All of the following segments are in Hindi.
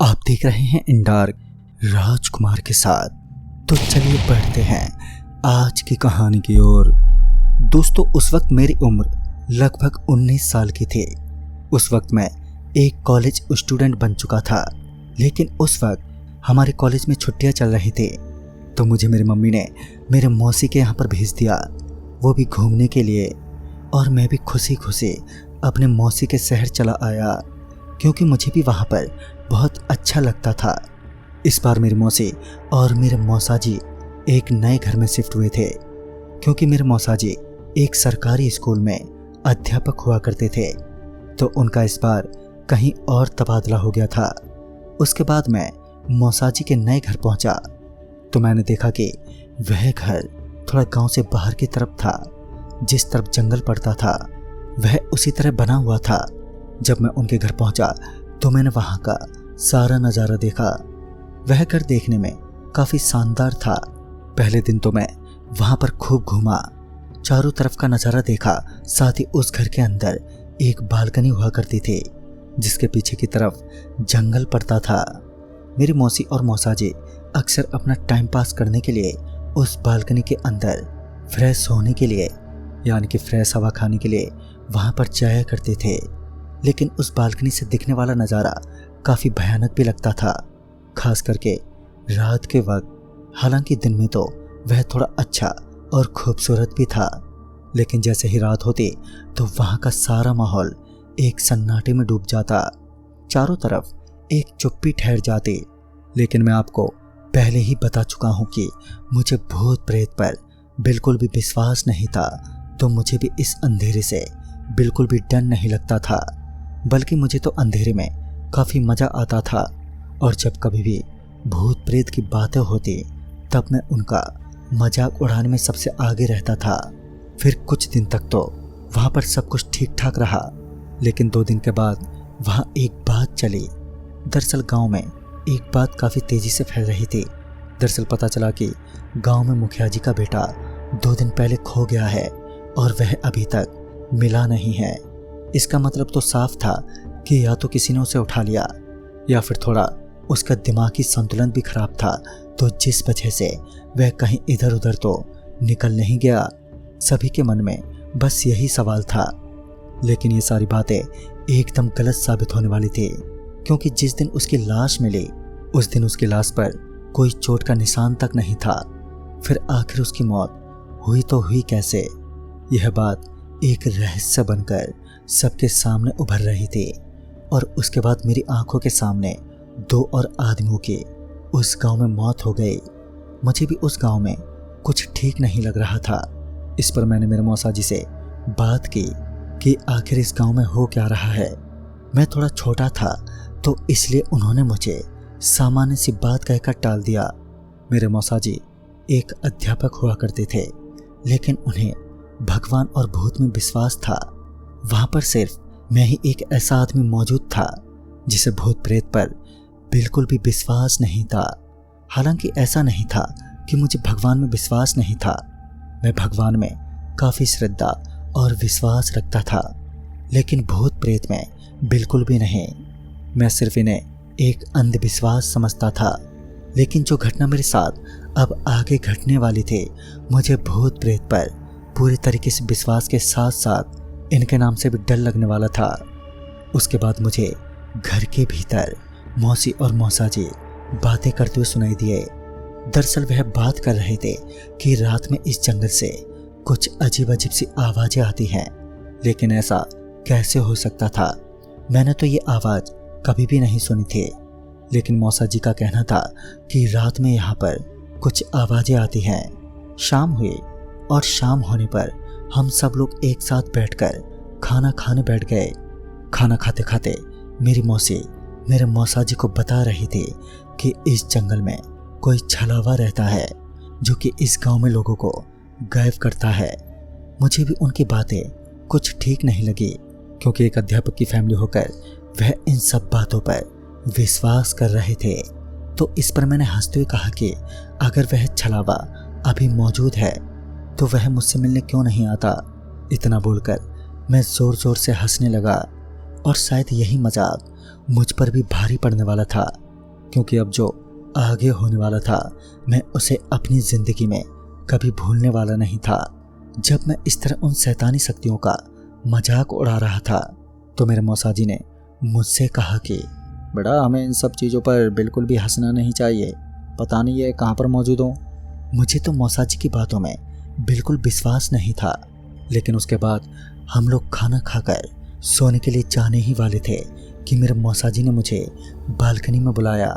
आप देख रहे हैं इन डार्क राजकुमार के साथ। तो चलिए बढ़ते हैं आज की कहानी की ओर। दोस्तों, उस वक्त मेरी उम्र लगभग 19 साल की थी। उस वक्त मैं एक कॉलेज स्टूडेंट बन चुका था, लेकिन उस वक्त हमारे कॉलेज में छुट्टियां चल रही थी, तो मुझे मेरी मम्मी ने मेरे मौसी के यहाँ पर भेज दिया, वो भी घूमने के लिए। और मैं भी खुशी खुशी अपने मौसी के शहर चला आया, क्योंकि मुझे भी वहाँ पर बहुत अच्छा लगता था। इस बार मेरी मौसी और मेरे मौसाजी एक नए घर में शिफ्ट हुए थे, क्योंकि मेरे मौसाजी एक सरकारी स्कूल में अध्यापक हुआ करते थे, तो उनका इस बार कहीं और तबादला हो गया था। उसके बाद मैं मौसाजी के नए घर पहुंचा, तो मैंने देखा कि वह घर थोड़ा गांव से बाहर की तरफ था। जिस तरफ जंगल पड़ता था वह उसी तरह बना हुआ था। जब मैं उनके घर पहुंचा तो मैंने वहां का सारा नज़ारा देखा। वह घर देखने में काफ़ी शानदार था। पहले दिन तो मैं वहां पर खूब घूमा, चारों तरफ का नज़ारा देखा। साथ ही उस घर के अंदर एक बालकनी हुआ करती थी, जिसके पीछे की तरफ जंगल पड़ता था। मेरी मौसी और मौसाजी अक्सर अपना टाइम पास करने के लिए उस बालकनी के अंदर फ्रेश होने के लिए, यानी कि फ्रेश हवा खाने के लिए वहां पर जाया करते थे। लेकिन उस बालकनी से दिखने वाला नज़ारा काफ़ी भयानक भी लगता था, खास करके रात के वक्त। हालांकि दिन में तो वह थोड़ा अच्छा और खूबसूरत भी था, लेकिन जैसे ही रात होती तो वहाँ का सारा माहौल एक सन्नाटे में डूब जाता। चारों तरफ एक चुप्पी ठहर जाती। लेकिन मैं आपको पहले ही बता चुका हूँ कि मुझे भूत प्रेत पर बिल्कुल भी विश्वास नहीं था, तो मुझे भी इस अंधेरे से बिल्कुल भी डर नहीं लगता था, बल्कि मुझे तो अंधेरे में काफ़ी मज़ा आता था। और जब कभी भी भूत प्रेत की बातें होती तब मैं उनका मजाक उड़ाने में सबसे आगे रहता था। फिर कुछ दिन तक तो वहाँ पर सब कुछ ठीक ठाक रहा, लेकिन 2 दिन के बाद वहाँ एक बात चली। दरअसल गांव में एक बात काफ़ी तेज़ी से फैल रही थी। दरअसल पता चला कि गांव में मुखिया जी का बेटा 2 दिन पहले खो गया है और वह अभी तक मिला नहीं है। इसका मतलब तो साफ था कि या तो किसी ने उसे उठा लिया, या फिर थोड़ा उसका दिमागी संतुलन भी खराब था, तो जिस वजह से वह कहीं इधर उधर तो निकल नहीं गया। सभी के मन में बस यही सवाल था। लेकिन ये सारी बातें एकदम गलत साबित होने वाली थी, क्योंकि जिस दिन उसकी लाश मिली उस दिन उसकी लाश पर कोई चोट का निशान तक नहीं था। फिर आखिर उसकी मौत हुई तो हुई कैसे? यह बात एक रहस्य बनकर सबके सामने उभर रही थी। और उसके बाद मेरी आंखों के सामने 2 और आदमियों की उस गांव में मौत हो गई। मुझे भी उस गांव में कुछ ठीक नहीं लग रहा था। इस पर मैंने मेरे मौसाजी से बात की कि आखिर इस गांव में हो क्या रहा है। मैं थोड़ा छोटा था, तो इसलिए उन्होंने मुझे सामान्य सी बात कहकर टाल दिया। मेरे मौसाजी एक अध्यापक हुआ करते थे, लेकिन उन्हें भगवान और भूत में विश्वास था। वहाँ पर सिर्फ मैं ही एक ऐसा आदमी मौजूद था जिसे भूत प्रेत पर बिल्कुल भी विश्वास नहीं था। हालांकि ऐसा नहीं था कि मुझे भगवान में विश्वास नहीं था, मैं भगवान में काफ़ी श्रद्धा और विश्वास रखता था, लेकिन भूत प्रेत में बिल्कुल भी नहीं। मैं सिर्फ इन्हें एक अंधविश्वास समझता था। लेकिन जो घटना मेरे साथ अब आगे घटने वाली थी, मुझे भूत प्रेत पर पूरी तरीके से विश्वास के साथ साथ इनके नाम से भी डर लगने वाला था। उसके बाद मुझे घर के भीतर मौसी और मौसाजी बातें करते हुए सुनाई दिए। दरअसल वह बात कर रहे थे कि रात में इस जंगल से कुछ अजीब अजीब सी आवाज़ें आती हैं, लेकिन ऐसा कैसे हो सकता था? मैंने तो ये आवाज़ कभी भी नहीं सुनी थी। लेकिन मौसाजी का कहना था कि रात में यहाँ पर कुछ आवाज़ें आती हैं। शाम हुई और शाम होने पर हम सब लोग एक साथ बैठकर खाना खाने बैठ गए। खाना खाते खाते मेरी मौसी मेरे मौसाजी को बता रही थी कि इस जंगल में कोई छलावा रहता है, जो कि इस गांव में लोगों को गायब करता है। मुझे भी उनकी बातें कुछ ठीक नहीं लगी, क्योंकि एक अध्यापक की फैमिली होकर वह इन सब बातों पर विश्वास कर रहे थे। तो इस पर मैंने हंसते हुए कहा कि अगर वह छलावा अभी मौजूद है तो वह मुझसे मिलने क्यों नहीं आता। इतना बोलकर मैं जोर जोर से हंसने लगा, और शायद यही मजाक मुझ पर भी भारी पड़ने वाला था। क्योंकि अब जो आगे होने वाला था मैं उसे अपनी जिंदगी में कभी भूलने वाला नहीं था। जब मैं इस तरह उन शैतानी शक्तियों का मजाक उड़ा रहा था तो मेरे मौसाजी ने मुझसे कहा कि बेटा, हमें इन सब चीज़ों पर बिल्कुल भी हंसना नहीं चाहिए, पता नहीं ये कहाँ पर मौजूद हो। मुझे तो मौसाजी की बातों में बिल्कुल विश्वास नहीं था, लेकिन उसके बाद हम लोग खाना खाकर सोने के लिए जाने ही वाले थे कि मेरे मौसाजी ने मुझे बालकनी में बुलाया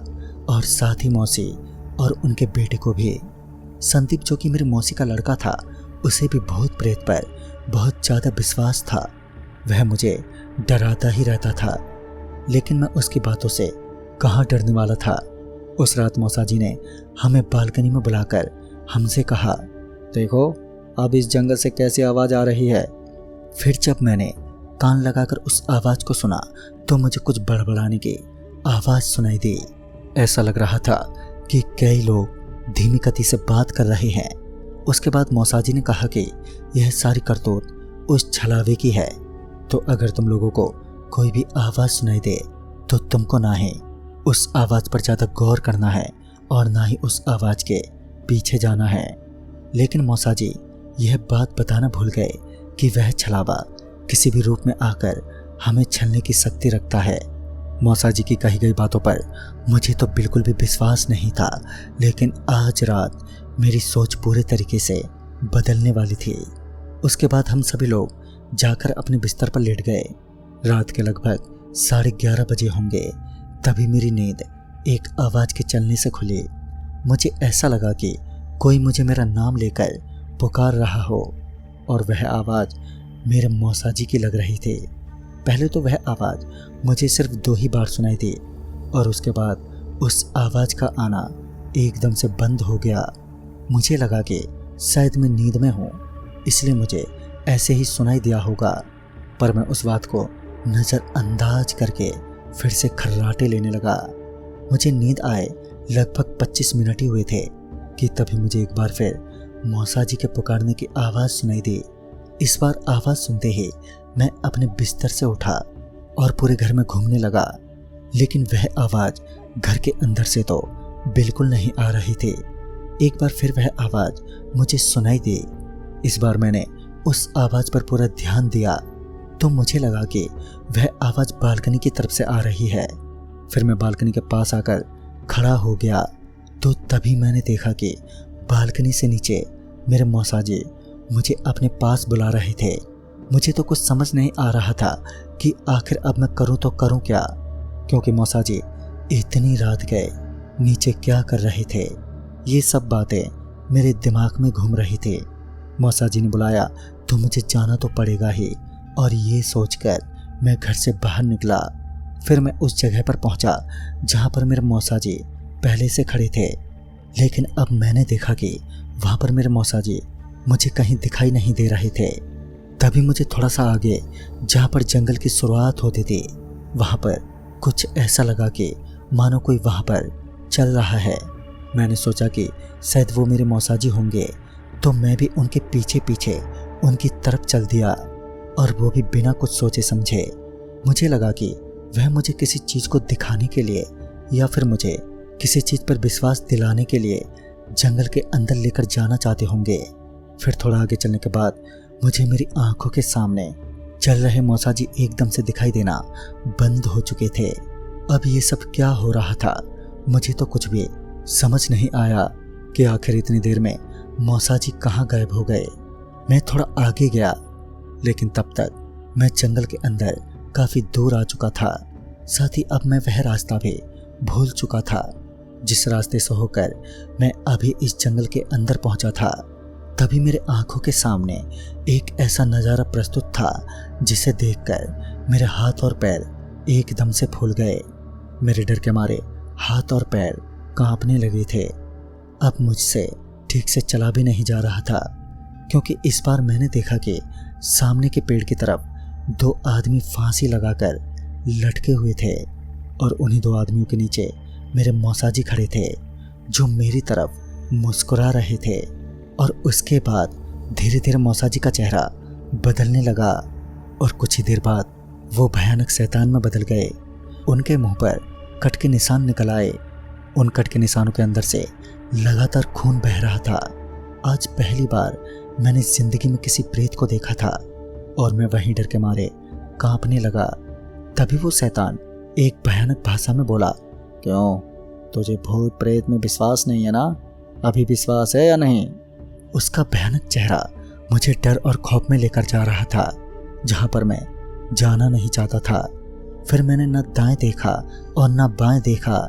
और साथ ही मौसी और उनके बेटे को भी। संदीप, जो कि मेरी मौसी का लड़का था, उसे भी भूत प्रेत पर बहुत ज़्यादा विश्वास था। वह मुझे डराता ही रहता था, लेकिन मैं उसकी बातों से कहाँ डरने वाला था। उस रात मौसाजी ने हमें बालकनी में बुलाकर हमसे कहा, देखो अब इस जंगल से कैसी आवाज़ आ रही है। फिर जब मैंने कान लगाकर उस आवाज़ को सुना तो मुझे कुछ बड़बड़ाने की आवाज़ सुनाई दी। ऐसा लग रहा था कि कई लोग धीमी गति से बात कर रहे हैं। उसके बाद मौसाजी ने कहा कि यह सारी करतूत उस छलावे की है, तो अगर तुम लोगों को कोई भी आवाज़ सुनाई दे तो तुमको ना ही उस आवाज़ पर ज़्यादा गौर करना है और ना ही उस आवाज़ के पीछे जाना है। लेकिन मौसाजी यह बात बताना भूल गए कि वह छलावा किसी भी रूप में आकर हमें छलने की शक्ति रखता है। मौसाजी की कही गई बातों पर मुझे तो बिल्कुल भी विश्वास नहीं था, लेकिन आज रात मेरी सोच पूरे तरीके से बदलने वाली थी। उसके बाद हम सभी लोग जाकर अपने बिस्तर पर लेट गए। रात के लगभग 11:30 बजे होंगे, तभी मेरी नींद एक आवाज़ के चलने से खुली। मुझे ऐसा लगा कि कोई मुझे मेरा नाम लेकर पुकार रहा हो, और वह आवाज़ मेरे मौसाजी की लग रही थी। पहले तो वह आवाज़ मुझे सिर्फ 2 ही बार सुनाई दी और उसके बाद उस आवाज़ का आना एकदम से बंद हो गया। मुझे लगा कि शायद मैं नींद में हूँ, इसलिए मुझे ऐसे ही सुनाई दिया होगा, पर मैं उस बात को नज़रअंदाज करके फिर से खर्राटे लेने लगा। मुझे नींद आए लगभग 25 मिनट ही हुए थे कि तभी मुझे एक बार फिर मौसाजी के पुकारने की आवाज़ सुनाई दी। इस बार आवाज़ सुनते ही मैं अपने बिस्तर से उठा और पूरे घर में घूमने लगा, लेकिन वह आवाज़ घर के अंदर से तो बिल्कुल नहीं आ रही थी। एक बार फिर वह आवाज़ मुझे सुनाई दी। इस बार मैंने उस आवाज़ पर पूरा ध्यान दिया तो मुझे लगा कि वह आवाज़ बालकनी की तरफ से आ रही है। फिर मैं बालकनी के पास आकर खड़ा हो गया तो तभी मैंने देखा कि बालकनी से नीचे मेरे मौसाजी मुझे अपने पास बुला रहे थे। मुझे तो कुछ समझ नहीं आ रहा था कि आखिर अब मैं करूं तो करूं क्या, क्योंकि मौसाजी इतनी रात गए नीचे क्या कर रहे थे। ये सब बातें मेरे दिमाग में घूम रही थी। मौसाजी ने बुलाया तो मुझे जाना तो पड़ेगा ही, और ये सोचकर मैं घर से बाहर निकला। फिर मैं उस जगह पर पहुंचा जहां पर मेरे मौसाजी पहले से खड़े थे, लेकिन अब मैंने देखा कि वहां पर मेरे मौसाजी मुझे कहीं दिखाई नहीं दे रहे थे। तभी मुझे थोड़ा सा आगे जहां पर जंगल की शुरुआत होती थी वहां पर कुछ ऐसा लगा कि मानो कोई वहां पर चल रहा है। मैंने सोचा कि शायद वो मेरे मौसाजी होंगे, तो मैं भी उनके पीछे पीछे उनकी तरफ चल दिया, और वो भी बिना कुछ सोचे समझे। मुझे लगा कि वह मुझे किसी चीज़ को दिखाने के लिए या फिर मुझे किसी चीज़ पर विश्वास दिलाने के लिए जंगल के अंदर लेकर जाना चाहते होंगे। फिर थोड़ा आगे चलने के बाद मुझे मेरी आंखों के सामने चल रहे मौसाजी एकदम से दिखाई देना बंद हो चुके थे। अब ये सब क्या हो रहा था, मुझे तो कुछ भी समझ नहीं आया कि आखिर इतनी देर में मौसाजी कहाँ गायब हो गए। मैं थोड़ा आगे गया, लेकिन तब तक मैं जंगल के अंदर काफ़ी दूर आ चुका था। साथ ही अब मैं वह रास्ता भी भूल चुका था जिस रास्ते से होकर मैं अभी इस जंगल के अंदर पहुंचा था। तभी मेरे आंखों के सामने एक ऐसा नज़ारा प्रस्तुत था जिसे देखकर मेरे हाथ और पैर एकदम से फूल गए। मेरे डर के मारे हाथ और पैर कांपने लगे थे। अब मुझसे ठीक से चला भी नहीं जा रहा था, क्योंकि इस बार मैंने देखा कि सामने के पेड़ की तरफ 2 आदमी फांसी लगाकर लटके हुए थे, और उन्हीं 2 आदमियों के नीचे मेरे मौसाजी खड़े थे जो मेरी तरफ मुस्कुरा रहे थे। और उसके बाद धीरे धीरे मौसाजी का चेहरा बदलने लगा और कुछ ही देर बाद वो भयानक शैतान में बदल गए। उनके मुंह पर कट के निशान निकल आए उन कट के निशानों के अंदर से लगातार खून बह रहा था। आज पहली बार मैंने जिंदगी में किसी प्रेत को देखा था और मैं वहीं डर के मारे कांपने लगा। तभी वो शैतान एक भयानक भाषा में बोला, क्यों, तुझे भूत प्रेत में विश्वास नहीं है ना? अभी विश्वास है या नहीं? उसका भयानक चेहरा मुझे डर और खौफ में लेकर जा रहा था, जहां पर मैं जाना नहीं चाहता था। फिर मैंने न दाएं देखा और न बाएं देखा।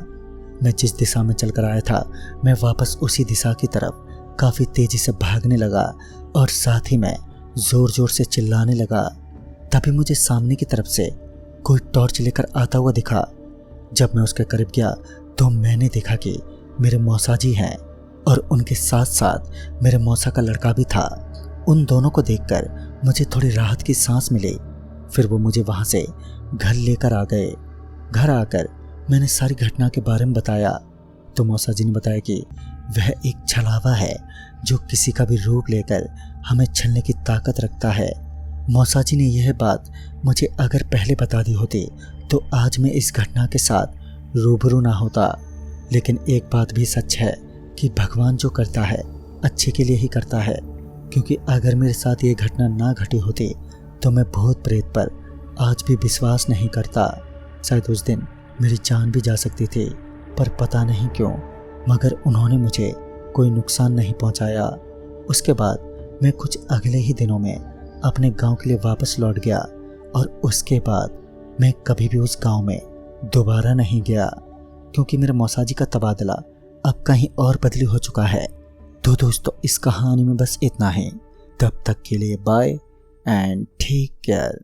मैं जिस दिशा में चलकर आया था, मैं वापस उसी दिशा की तरफ काफी तेजी से भागने लगा और साथ ही मैं जोर जोर से चिल्लाने लगा। तभी मुझे सामने की तरफ से कोई टॉर्च लेकर आता हुआ दिखा। जब मैं उसके करीब गया तो मैंने देखा कि मेरे मौसाजी हैं और उनके साथ साथ मेरे मौसा का लड़का भी था। उन दोनों को देखकर मुझे थोड़ी राहत की सांस मिली। फिर वो मुझे वहां से घर लेकर आ गए। घर आकर मैंने सारी घटना के बारे में बताया तो मौसाजी ने बताया कि वह एक छलावा है जो किसी का भी रूप लेकर हमें छलने की ताकत रखता है। मौसाजी ने यह बात मुझे अगर पहले बता दी होती तो आज मैं इस घटना के साथ रूबरू ना होता। लेकिन एक बात भी सच है कि भगवान जो करता है अच्छे के लिए ही करता है, क्योंकि अगर मेरे साथ ये घटना ना घटी होती तो मैं भूत प्रेत पर आज भी विश्वास नहीं करता। शायद उस दिन मेरी जान भी जा सकती थी, पर पता नहीं क्यों मगर उन्होंने मुझे कोई नुकसान नहीं पहुंचाया। उसके बाद मैं कुछ अगले ही दिनों में अपने गांव के लिए वापस लौट गया और उसके बाद मैं कभी भी उस गांव में दोबारा नहीं गया, क्योंकि मेरे मौसाजी का तबादला अब कहीं और बदली हो चुका है। तो दोस्तों, इस कहानी में बस इतना ही। तब तक के लिए बाय एंड टेक केयर।